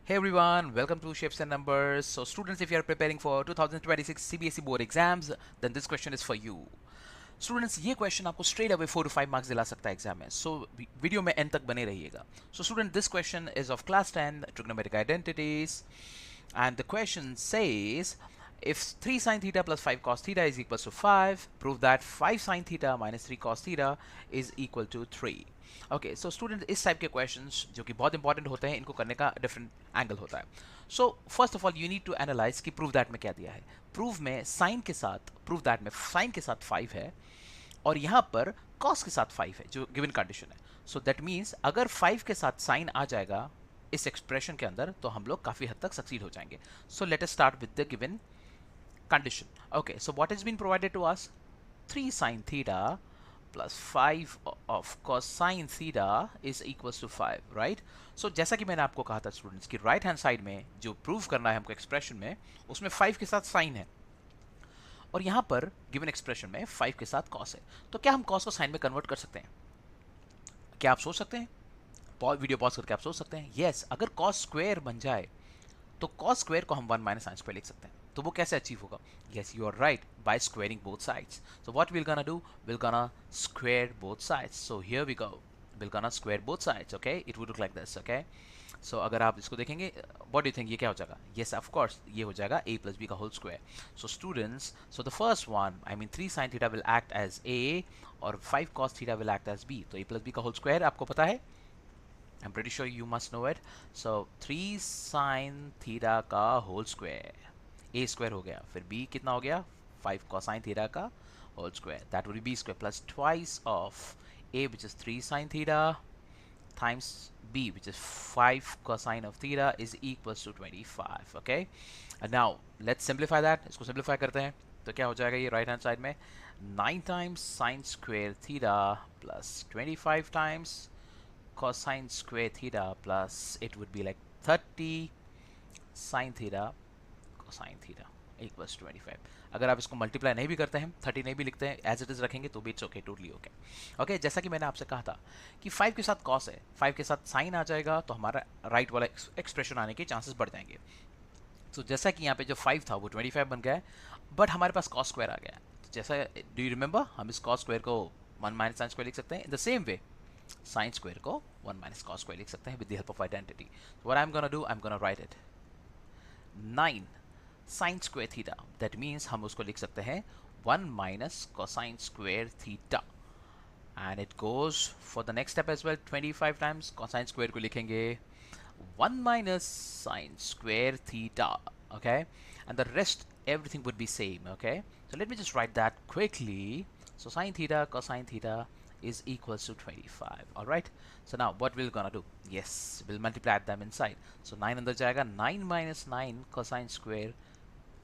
Hey everyone, welcome to Shapes and Numbers. So students, if you are preparing for 2026 CBSE board exams, then this question is for you. Students, ये question आपको straight away 4 to 5 marks दिला सकता है exam में. So video में end तक बने रहिएगा. So student, this question is of class 10 trigonometric identities, and the question says if 3 sin theta plus 5 cos theta is equal to 5, prove that 5 sin theta minus 3 cos theta is equal to 3. Okay so student इस type के questions जो कि बहुत important होते हैं इनको करने का डिफरेंट एंगल होता है. So first of all you need to analyse कि प्रूव दैट में क्या दिया है. प्रूव में साइन के साथ प्रूव दैट में साइन के साथ 5 है और यहाँ पर कॉस के साथ 5 है जो गिवन कंडीशन है. सो दैट मीन्स अगर 5 के साथ साइन आ जाएगा इस एक्सप्रेशन के अंदर तो हम लोग काफ़ी हद तक सक्सीड हो जाएंगे. So let us start with the given condition. Okay, so what has been provided to us? 3 sin theta plus 5 of cosine theta is equals to 5, right? So जैसा कि मैंने आपको कहा था स्टूडेंट्स कि राइट हैंड साइड में जो prove करना है हमको एक्सप्रेशन में उसमें 5 के साथ साइन है और यहाँ पर गिवन एक्सप्रेशन में 5 के साथ कॉस है. तो क्या हम कॉस को साइन में कन्वर्ट कर सकते हैं? क्या आप सोच सकते हैं? वीडियो पॉज करके आप सोच सकते हैं. यस, अगर कॉस स्क्वायर बन जाए तो कॉस स्क्वायर को हम 1 माइनस साइन स्क्वायर लिख सकते हैं. तो वो कैसे अचीव होगा? Yes, you are right, by squaring both sides. So what we'll gonna do? We'll gonna square both sides. So here we go, we'll gonna square both sides. Okay, it would look like this. Okay, so अगर आप इसको देखेंगे, what do you think ये क्या हो जाएगा? Yes, of course ये हो जाएगा a प्लस बी का whole square. So students, so the first one, I mean 3 sin theta will act as a और 5 cos theta will act as b. तो a प्लस बी का whole square आपको पता है, I'm pretty sure you must know it. So 3 sin theta का whole square, a square हो गया, फिर b कितना हो गया? 5 cosine theta का whole square, that would be b square plus twice of a which is 3 sin theta times b which is 5 cosine of theta is equals to 25. Okay, and now let's simplify that. इसको simplify करते हैं तो क्या हो जाएगा ये right hand side में? 9 times sin square theta plus 25 times cosine square theta plus it would be like 30 sin theta cosine theta equals 25. अगर आप इसको मल्टीप्लाई नहीं भी करते हैं, 30 नहीं भी लिखते हैं, एज इट इज रखेंगे तो भी it's okay, totally okay. Okay, जैसा कि मैंने आपसे कहा था कि 5 के साथ कॉस है, 5 के साथ साइन आ जाएगा तो हमारा राइट वाला एक्सप्रेशन आने के चांसेस बढ़ जाएंगे. तो जैसा कि यहाँ पे जो 5 था वो 25 बन गया है, बट हमारे पास कॉस स्क्वायर आ गया है. तो जैसा, डू यू रिमेंबर, हम इस कॉस स्क्वायर को 1 माइनस साइन स्क्वायर लिख सकते हैं. In the same way sine square को 1 माइनस कॉस स्क्वायर लिख सकते हैं with the help of identity. What I am gonna do, I am gonna write it 9 sine square theta, that means हम उसको लिख सकते हैं 1 minus cosine square theta. And it goes for the next step as well, 25 times cosine square को लिखेंगे 1 minus sine square theta. Okay, and the rest everything would be same. Okay, so let me just write that quickly. So sin theta cosine theta is equals to 25. All right, so now what we're gonna do? Yes, we'll multiply them inside. So 9 अंदर जाएगा, 9 minus 9 cosine square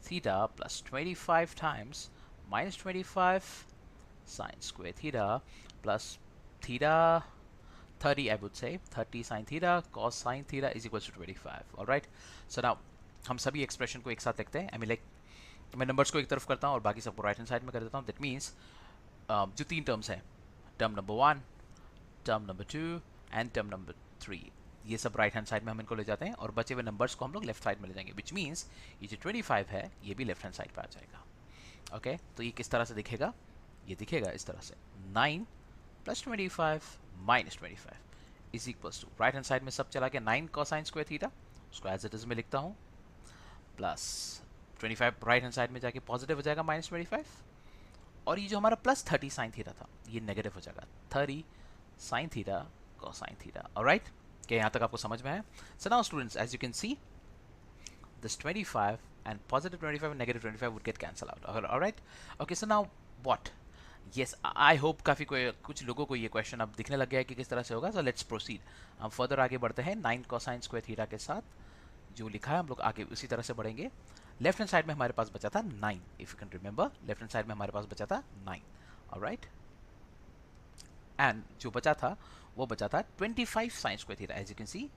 theta plus 25 times minus 25 sin square theta plus theta 30, I would say 30 sin theta cos sin theta is equals to 25. All right, so now हम सभी expression को एक साथ लिखते हैं. I mean like मैं numbers को एक तरफ करता हूँ और बाकी सबको राइट हैंड साइड में कर देता हूँ. दैट मीन्स जो 3 टर्म्स हैं, term number 1, term number 2 and term number 3, ये सब राइट हैंड साइड में हम इनको ले जाते हैं और बचे हुए नंबर्स को हम लोग लेफ्ट साइड में ले जाएंगे. विच मीन्स ये जो 25 है ये भी लेफ्ट हैंड साइड पर आ जाएगा. ओके, तो ये किस तरह से दिखेगा? ये दिखेगा इस तरह से, 9 plus 25 minus 25 is equals to, right hand side में सब चला गया 9 कोसाइन स्क्वायर थीटा, उसको एज इट इज में लिखता हूँ, प्लस 25 राइट हैंड साइड में जाके पॉजिटिव हो जाएगा माइनस 25, और ये जो हमारा प्लस 30 साइन थीटा था ये नेगेटिव हो जाएगा 30 sine theta cosine theta. Alright, क्या यहाँ तक आपको समझ में है? So now students, as you can see this 25 and positive 25 and negative 25 would get cancelled out. Alright, okay, so now what? Yes, I hope काफ़ी कुछ लोगों को ये क्वेश्चन अब दिखने लग गया है कि किस तरह से होगा. सो लेट्स प्रोसीड, हम फर्दर आगे बढ़ते हैं. 9 कोसाइन स्क्वायर थीटा के साथ जो लिखा है हम लोग आगे उसी तरह से बढ़ेंगे. लेफ्ट हैंड साइड में हमारे पास बचा था 9, if you can remember, left hand side में हमारे पास बचा था 9. ऑलराइट, एंड जो बचा था वो बचा था 25 sine square theta. As you can see,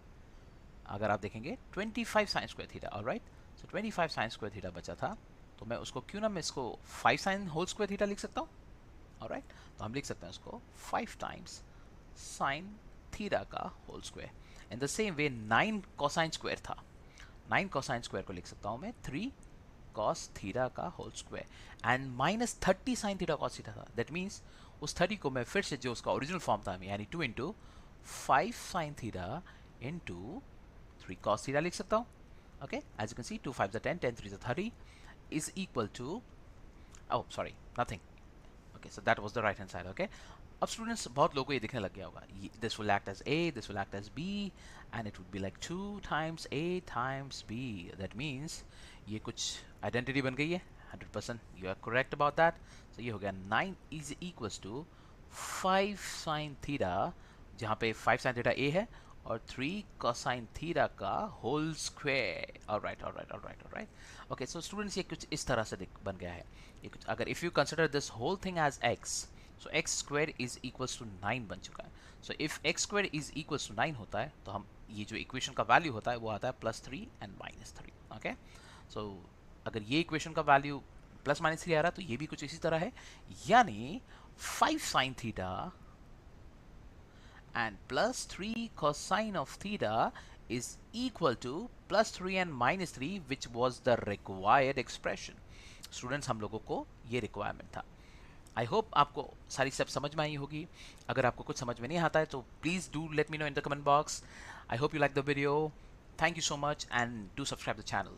अगर आप देखेंगे 25 sine square theta. Alright, so 25 sine square theta बचा था, तो मैं उसको क्यों ना मैं इसको 5 साइन होल स्क्वायर थीटा लिख सकता हूँ. ऑलराइट, तो हम लिख सकते हैं उसको 5 टाइम्स साइन थीटा का whole square. In the same way 9 cosine square था, 9 कोसाइन स्क्वायर को लिख सकता हूँ मैं 3 कॉस थीटा का whole square and minus 30 sine theta cos theta था. दैट मीन्स उस 30 को मैं फिर से जो उसका ओरिजिनल फॉर्म था यानी 2 into 5 sine theta into 3 cos theta लिख सकता हूँ. Okay, as you can see 2 5s are 10, 10 3s are 30 is equal to, oh sorry, nothing. Okay, so that was the right hand side. Okay, अब students बहुत लोगों को ये दिखने लग गया होगा, this will act as A, this will act as B and it would be like 2 times A times B. That means ये कुछ आइडेंटिटी बन गई है. 100% you are correct about that. So ये हो गया 9 is equals to 5 sin theta, जहाँ पे 5 sin theta A है और 3 cosine theta का whole square. Alright alright alright alright. Okay, so students ये कुछ इस तरह से बन गया है. ये कुछ अगर if you consider this whole thing as x, so x square is equals to 9 बन चुका है. So if x square is equals to 9 होता है तो हम ये जो इक्वेशन का वैल्यू होता है वो आता है +3 एंड -3. ओके, सो अगर ये इक्वेशन का वैल्यू +-3 आ रहा है तो ये भी कुछ इसी तरह है, यानी 5 sin theta and +3 cosine of theta is equal to +3 and -3, which was the required expression. Students हम लोगों को ये रिक्वायरमेंट था. आई होप आपको सारी स्टेप समझ में आई होगी. अगर आपको कुछ समझ में नहीं आता है तो please do let me know in the comment box. I hope you like the video. Thank you so much and do subscribe the channel.